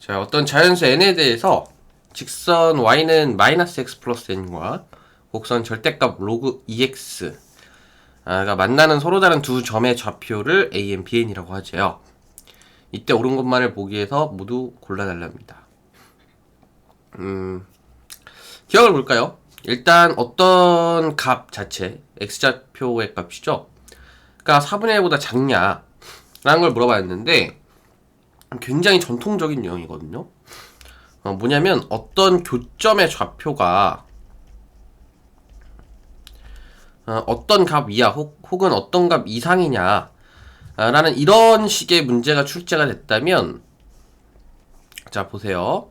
자, 어떤 자연수 n에 대해서 직선 y는 마이너스 x 플러스 n과 곡선 절대값 로그 2x가 만나는 서로 다른 두 점의 좌표를 a,n, bn이라고 하죠. 이때 옳은 것만을 보기 위해서 모두 골라달랍니다. 기억을 볼까요? 일단 어떤 값 자체, x좌표의 값이죠. 그러니까 4분의 1보다 작냐 라는 걸 물어봤는데 굉장히 전통적인 유형이거든요. 뭐냐면 어떤 교점의 좌표가 어떤 값 이하 혹은 어떤 값 이상이냐 라는 이런 식의 문제가 출제가 됐다면, 자 보세요.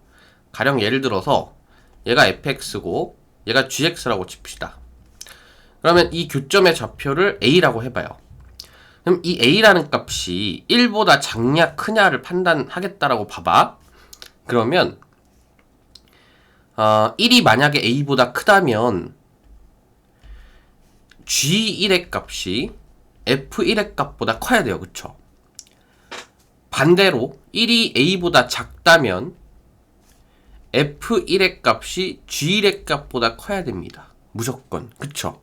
가령 예를 들어서 얘가 fx고 얘가 gx라고 칩시다. 그러면 이 교점의 좌표를 a라고 해봐요. 그럼 이 a라는 값이 1보다 작냐 크냐를 판단하겠다라고 봐봐. 그러면 1이 만약에 a보다 크다면 g1의 값이 f1의 값보다 커야 돼요. 그쵸? 반대로 1이 a보다 작다면 f1의 값이 g1의 값보다 커야 됩니다. 무조건. 그쵸?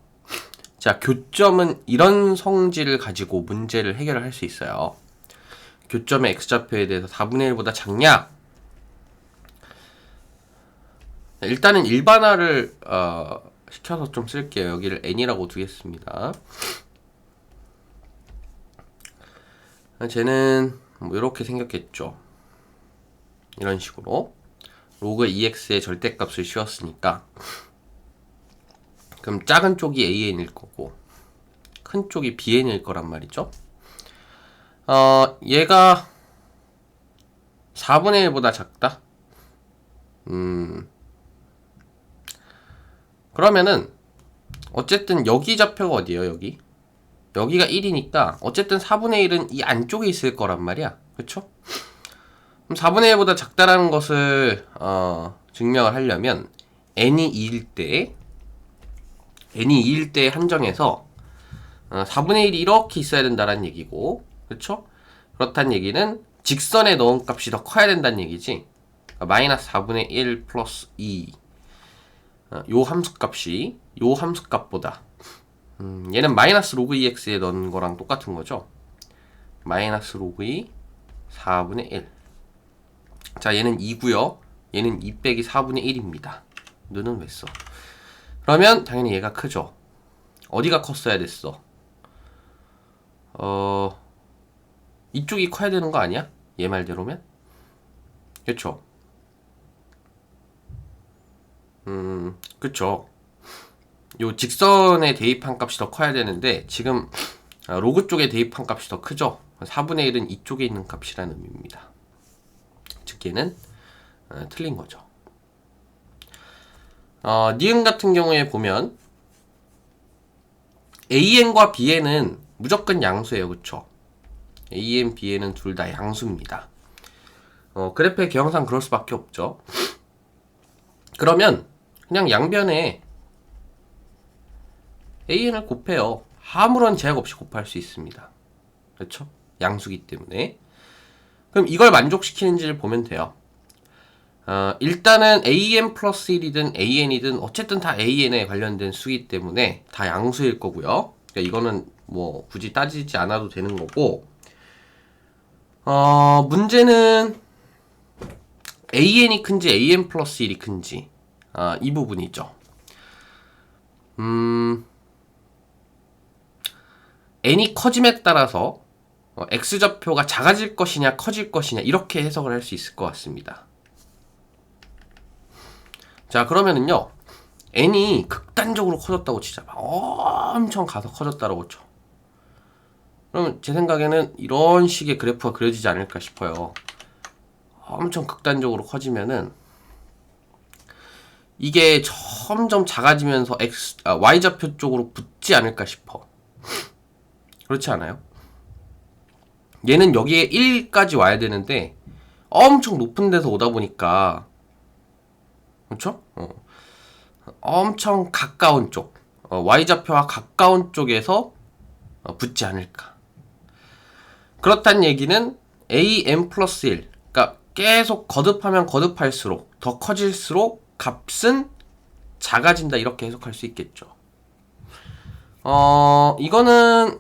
자, 교점은 이런 성질을 가지고 문제를 해결을 할 수 있어요. 교점의 x좌표에 대해서 4분의 1보다 작냐? 일단은 일반화를 시켜서 좀 쓸게요. 여기를 n이라고 두겠습니다. 쟤는 뭐 이렇게 생겼겠죠. 이런 식으로 로그 2x의 절대값을 씌웠으니까, 그럼 작은 쪽이 an일 거고 큰 쪽이 bn일 거란 말이죠. 얘가 4분의 1보다 작다? 그러면은 어쨌든 여기 좌표가 어디예요? 여기가 1이니까 어쨌든 4분의 1은 이 안쪽에 있을 거란 말이야. 그쵸? 그럼 4분의 1보다 작다라는 것을 증명을 하려면 n이 2일 때 한정해서 4분의 1이 이렇게 있어야 된다는 얘기고, 그쵸? 그렇다는 얘기는 직선에 넣은 값이 더 커야 된다는 얘기지. 마이너스 4분의 1 플러스 2 요 함수값이 요 함수값보다 얘는 마이너스 로그 2x에 넣은 거랑 똑같은 거죠. 마이너스 로그 2 4분의 1. 자, 얘는 2고요. 얘는 2 빼기 4분의 1입니다. 너는 왜 써? 그러면 당연히 얘가 크죠. 어디가 컸어야 됐어? 이쪽이 커야 되는 거 아니야? 얘 말대로면? 그쵸? 그쵸. 요 직선에 대입한 값이 더 커야 되는데 지금 로그 쪽에 대입한 값이 더 크죠. 4분의 1은 이쪽에 있는 값이라는 의미입니다. 즉 얘는 틀린 거죠. 니은 같은 경우에 보면 AN과 BN은 무조건 양수예요. 그쵸? AN, BN은 둘 다 양수입니다. 그래프의 개형상 그럴 수밖에 없죠. 그러면 그냥 양변에 AN을 곱해요. 아무런 제약 없이 곱할 수 있습니다. 그렇죠? 양수기 때문에. 그럼 이걸 만족시키는지를 보면 돼요. 일단은 AN 플러스 1이든 AN이든 어쨌든 다 AN에 관련된 수이기 때문에 다 양수일 거고요. 그러니까 이거는 뭐 굳이 따지지 않아도 되는 거고, 문제는 AN이 큰지 AN 플러스 1이 큰지 이 부분이죠. n이 커짐에 따라서 x좌표가 작아질 것이냐 커질 것이냐 이렇게 해석을 할 수 있을 것 같습니다. 자, 그러면은요, n이 극단적으로 커졌다고 치자. 엄청 가서 커졌다고 쳐. 그러면 제 생각에는 이런 식의 그래프가 그려지지 않을까 싶어요. 엄청 극단적으로 커지면은 이게 점점 작아지면서 y좌표 쪽으로 붙지 않을까 싶어. 그렇지 않아요? 얘는 여기에 1까지 와야 되는데 엄청 높은 데서 오다 보니까, 그렇죠? 엄청 가까운 쪽, y좌표와 가까운 쪽에서 붙지 않을까. 그렇다는 얘기는 an 플러스 1, 그러니까 계속 거듭하면 거듭할수록 더 커질수록 값은 작아진다 이렇게 해석할 수 있겠죠. 이거는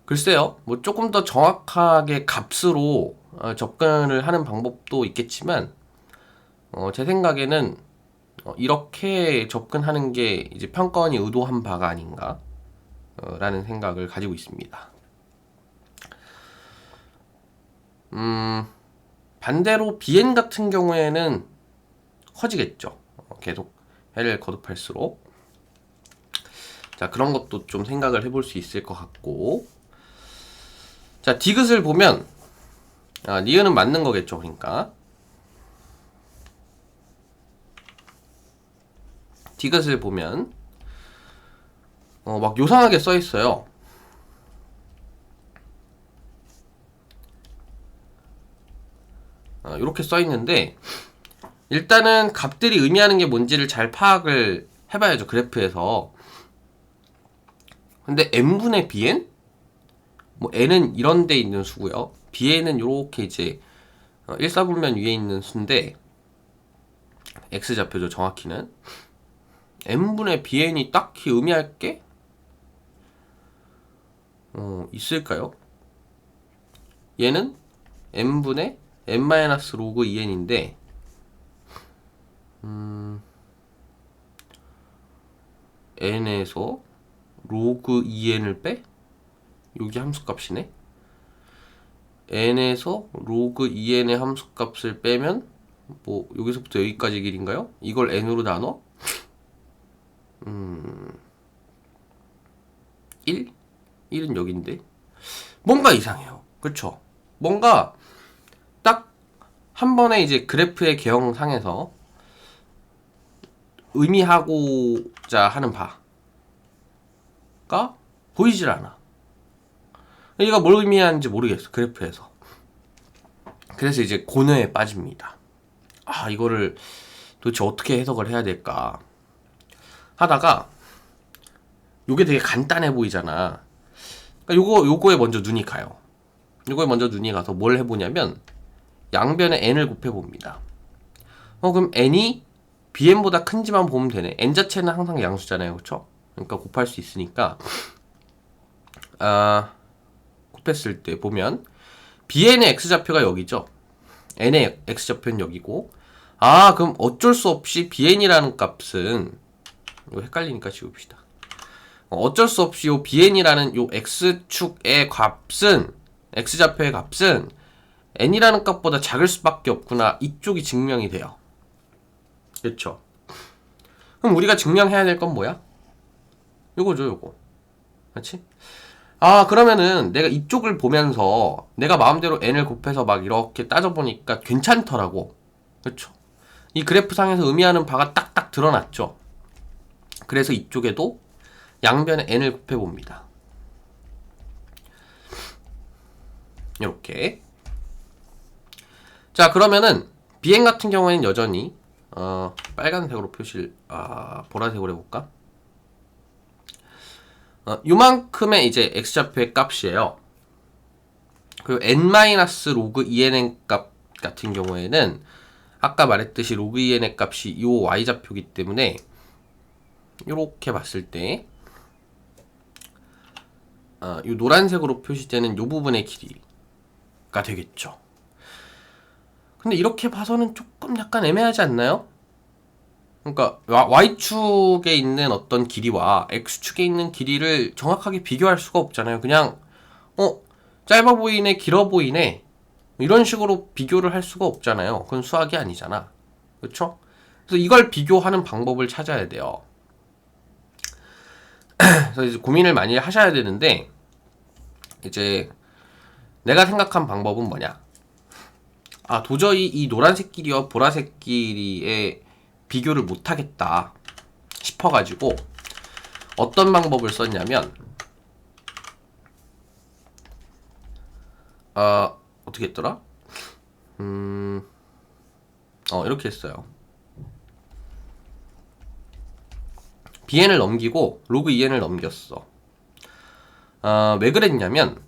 글쎄요. 뭐 조금 더 정확하게 값으로 접근을 하는 방법도 있겠지만 제 생각에는 이렇게 접근하는 게 이제 평가원이 의도한 바가 아닌가 라는 생각을 가지고 있습니다. 반대로 bn 같은 경우에는 커지겠죠. 계속 해를 거듭할수록. 자, 그런 것도 좀 생각을 해볼 수 있을 것 같고. 자, 디귿을 보면 니은은 맞는 거겠죠. 그러니까 디귿을 보면 막 요상하게 써 있어요. 이렇게 써 있는데 일단은 값들이 의미하는 게 뭔지를 잘 파악을 해봐야죠. 그래프에서. 근데 n분의 bn? 뭐 n은 이런 데 있는 수고요. bn은 요렇게 이제 1사분면 위에 있는 수인데 x좌표죠. 정확히는 n분의 bn이 딱히 의미할 게 있을까요? 얘는 n분의 n-로그 2n인데 n에서 로그 2n을 빼? 여기 함수값이네. n에서 로그 2n의 함수값을 빼면 뭐 여기서부터 여기까지 길인가요? 이걸 n으로 나눠? 1? 1은 여긴데 뭔가 이상해요. 그쵸? 뭔가 딱 한 번에 이제 그래프의 개형상에서 의미하고자 하는 바가 보이질 않아. 얘가 뭘 의미하는지 모르겠어. 그래프에서. 그래서 이제 고뇌에 빠집니다. 이거를 도대체 어떻게 해석을 해야 될까 하다가 요게 되게 간단해 보이잖아. 그러니까 요거에 먼저 눈이 가요. 요거에 먼저 눈이 가서 뭘 해보냐면 양변에 n을 곱해봅니다. 그럼 n이 bn보다 큰지만 보면 되네. n 자체는 항상 양수잖아요. 그쵸? 그러니까 곱할 수 있으니까 곱했을 때 보면 bn의 x좌표가 여기죠. n의 x좌표는 여기고 그럼 어쩔 수 없이 bn이라는 값은 이거 헷갈리니까 지웁시다. 어쩔 수 없이 요 bn이라는 요 x축의 값은 x좌표의 값은 n이라는 값보다 작을 수밖에 없구나. 이쪽이 증명이 돼요. 그렇죠? 그럼 우리가 증명해야 될 건 뭐야? 요거죠, 요거. 그렇지? 그러면은 내가 이쪽을 보면서 내가 마음대로 n을 곱해서 막 이렇게 따져보니까 괜찮더라고. 그렇죠? 이 그래프상에서 의미하는 바가 딱딱 드러났죠. 그래서 이쪽에도 양변에 n을 곱해봅니다. 이렇게. 자, 그러면은 bn 같은 경우에는 여전히 빨간색으로 표시를 보라색으로 해볼까? 요만큼의 이제 x좌표의 값이에요. 그리고 n-로그 2nn 값 같은 경우에는 아까 말했듯이 로그 2n의 값이 요 y좌표이기 때문에 요렇게 봤을 때 요 노란색으로 표시되는 요 부분의 길이가 되겠죠. 근데 이렇게 봐서는 조금 약간 애매하지 않나요? 그러니까 y축에 있는 어떤 길이와 x축에 있는 길이를 정확하게 비교할 수가 없잖아요. 그냥 짧아 보이네, 길어 보이네 이런 식으로 비교를 할 수가 없잖아요. 그건 수학이 아니잖아. 그렇죠? 그래서 이걸 비교하는 방법을 찾아야 돼요. 그래서 이제 고민을 많이 하셔야 되는데 이제 내가 생각한 방법은 뭐냐? 도저히 이 노란색 길이와 보라색 길이의 비교를 못하겠다 싶어가지고 어떤 방법을 썼냐면 어떻게 했더라? 이렇게 했어요. bn을 넘기고 로그 2n을 넘겼어. 왜 그랬냐면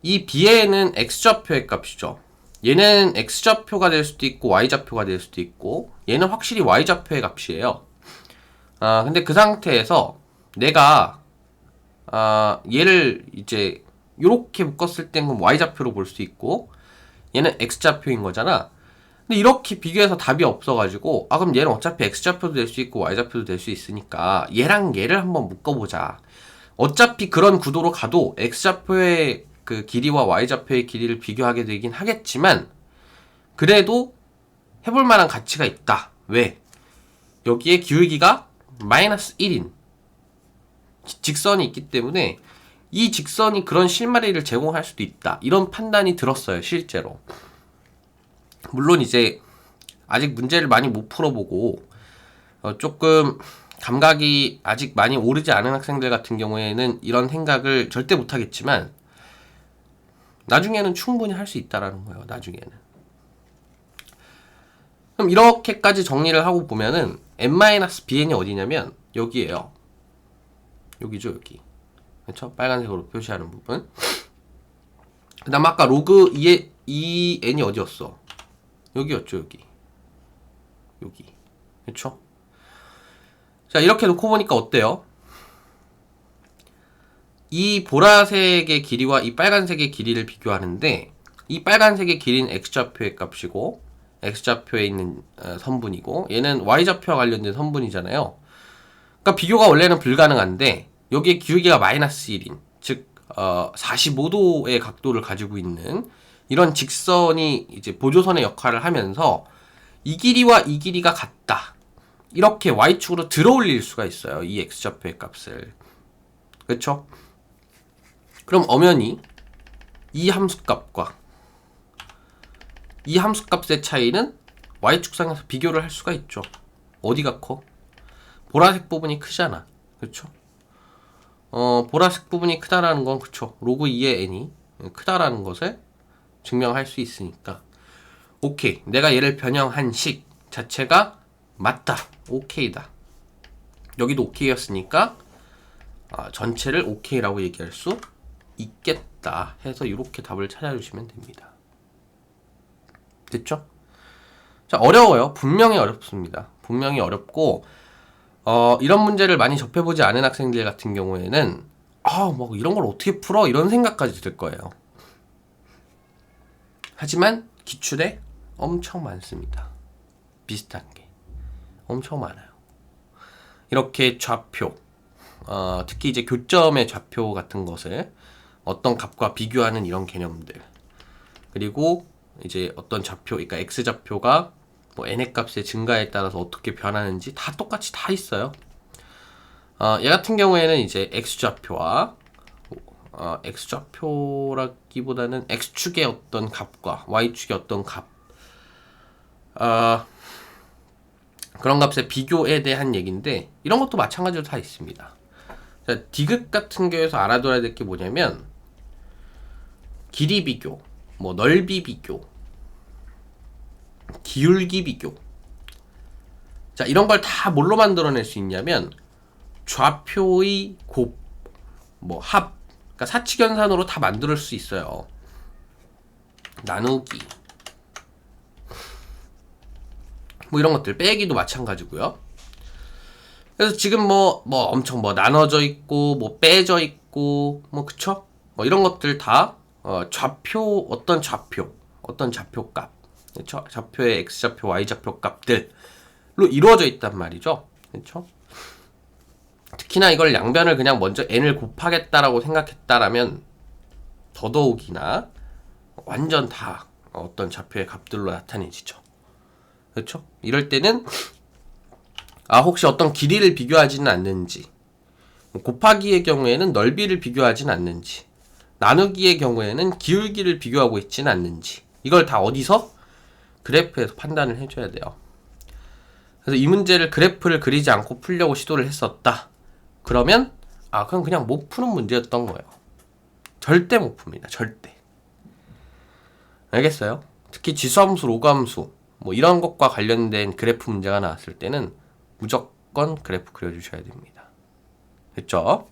이 B에는 X좌표의 값이죠. 얘는 X좌표가 될 수도 있고 Y좌표가 될 수도 있고 얘는 확실히 Y좌표의 값이에요. 근데 그 상태에서 내가 얘를 이제 이렇게 묶었을 땐 그럼 Y좌표로 볼 수 있고 얘는 X좌표인 거잖아. 근데 이렇게 비교해서 답이 없어가지고 그럼 얘는 어차피 X좌표도 될 수 있고 Y좌표도 될 수 있으니까 얘랑 얘를 한번 묶어보자. 어차피 그런 구도로 가도 X좌표의 그 길이와 Y좌표의 길이를 비교하게 되긴 하겠지만 그래도 해볼 만한 가치가 있다. 왜? 여기에 기울기가 마이너스 1인 직선이 있기 때문에 이 직선이 그런 실마리를 제공할 수도 있다. 이런 판단이 들었어요. 실제로. 물론 이제 아직 문제를 많이 못 풀어보고 조금 감각이 아직 많이 오르지 않은 학생들 같은 경우에는 이런 생각을 절대 못하겠지만 나중에는 충분히 할 수 있다라는 거예요. 나중에는. 그럼 이렇게까지 정리를 하고 보면은 n-bn이 어디냐면 여기에요. 여기죠, 여기. 그렇죠? 빨간색으로 표시하는 부분. 그 다음 아까 로그 2n이 어디였어? 여기였죠, 여기. 여기. 그쵸? 자, 이렇게 놓고 보니까 어때요? 이 보라색의 길이와 이 빨간색의 길이를 비교하는데 이 빨간색의 길이는 X좌표의 값이고 X좌표에 있는 선분이고 얘는 Y좌표와 관련된 선분이잖아요. 그러니까 비교가 원래는 불가능한데 여기에 기울기가 마이너스 1인 즉 45도의 각도를 가지고 있는 이런 직선이 이제 보조선의 역할을 하면서 이 길이와 이 길이가 같다. 이렇게 Y축으로 들어올릴 수가 있어요. 이 X좌표의 값을. 그렇죠? 그럼 엄연히 이 함수값과 이 함수값의 차이는 Y축상에서 비교를 할 수가 있죠. 어디가 커? 보라색 부분이 크잖아. 그렇죠? 보라색 부분이 크다라는 건 그쵸. 로그 2의 n이 크다라는 것을 증명할 수 있으니까 오케이. 내가 얘를 변형한 식 자체가 맞다. 오케이다. 여기도 오케이였으니까 전체를 오케이라고 얘기할 수 있겠다 해서 이렇게 답을 찾아주시면 됩니다. 됐죠? 자, 어려워요. 분명히 어렵습니다. 분명히 어렵고 이런 문제를 많이 접해보지 않은 학생들 같은 경우에는 뭐 이런 걸 어떻게 풀어? 이런 생각까지 들 거예요. 하지만 기출에 엄청 많습니다. 비슷한 게 엄청 많아요. 이렇게 좌표, 특히 이제 교점의 좌표 같은 것을 어떤 값과 비교하는 이런 개념들, 그리고 이제 어떤 좌표, 그러니까 x좌표가 뭐 n의 값의 증가에 따라서 어떻게 변하는지 다 똑같이 다 있어요. 얘 같은 경우에는 이제 x좌표와 x좌표라기보다는 x축의 어떤 값과 y축의 어떤 값, 그런 값의 비교에 대한 얘기인데 이런 것도 마찬가지로 다 있습니다. 자, 디귿 같은 경우에서 알아둬야 될 게 뭐냐면 길이 비교, 뭐 넓이 비교, 기울기 비교. 자, 이런 걸 다 뭘로 만들어낼 수 있냐면 좌표의 곱, 뭐 합, 그러니까 사칙연산으로 다 만들 수 있어요. 나누기, 뭐 이런 것들, 빼기도 마찬가지고요. 그래서 지금 뭐 엄청 나눠져 있고 뭐 빼져 있고 뭐 그쵸? 뭐 이런 것들 다 좌표, 어떤 좌표값, 그쵸? 좌표의 x좌표, y좌표 값들로 이루어져 있단 말이죠. 그쵸? 특히나 이걸 양변을 그냥 먼저 n을 곱하겠다라고 생각했다라면 더더욱이나 완전 다 어떤 좌표의 값들로 나타내지죠. 그렇죠? 이럴 때는 혹시 어떤 길이를 비교하지는 않는지, 곱하기의 경우에는 넓이를 비교하지는 않는지, 나누기의 경우에는 기울기를 비교하고 있지는 않는지, 이걸 다 어디서? 그래프에서 판단을 해줘야 돼요. 그래서 이 문제를 그래프를 그리지 않고 풀려고 시도를 했었다. 그러면 그건 그냥 못 푸는 문제였던 거예요. 절대 못 풉니다. 절대. 알겠어요? 특히 지수함수, 로그함수 뭐 이런 것과 관련된 그래프 문제가 나왔을 때는 무조건 그래프 그려주셔야 됩니다. 됐죠?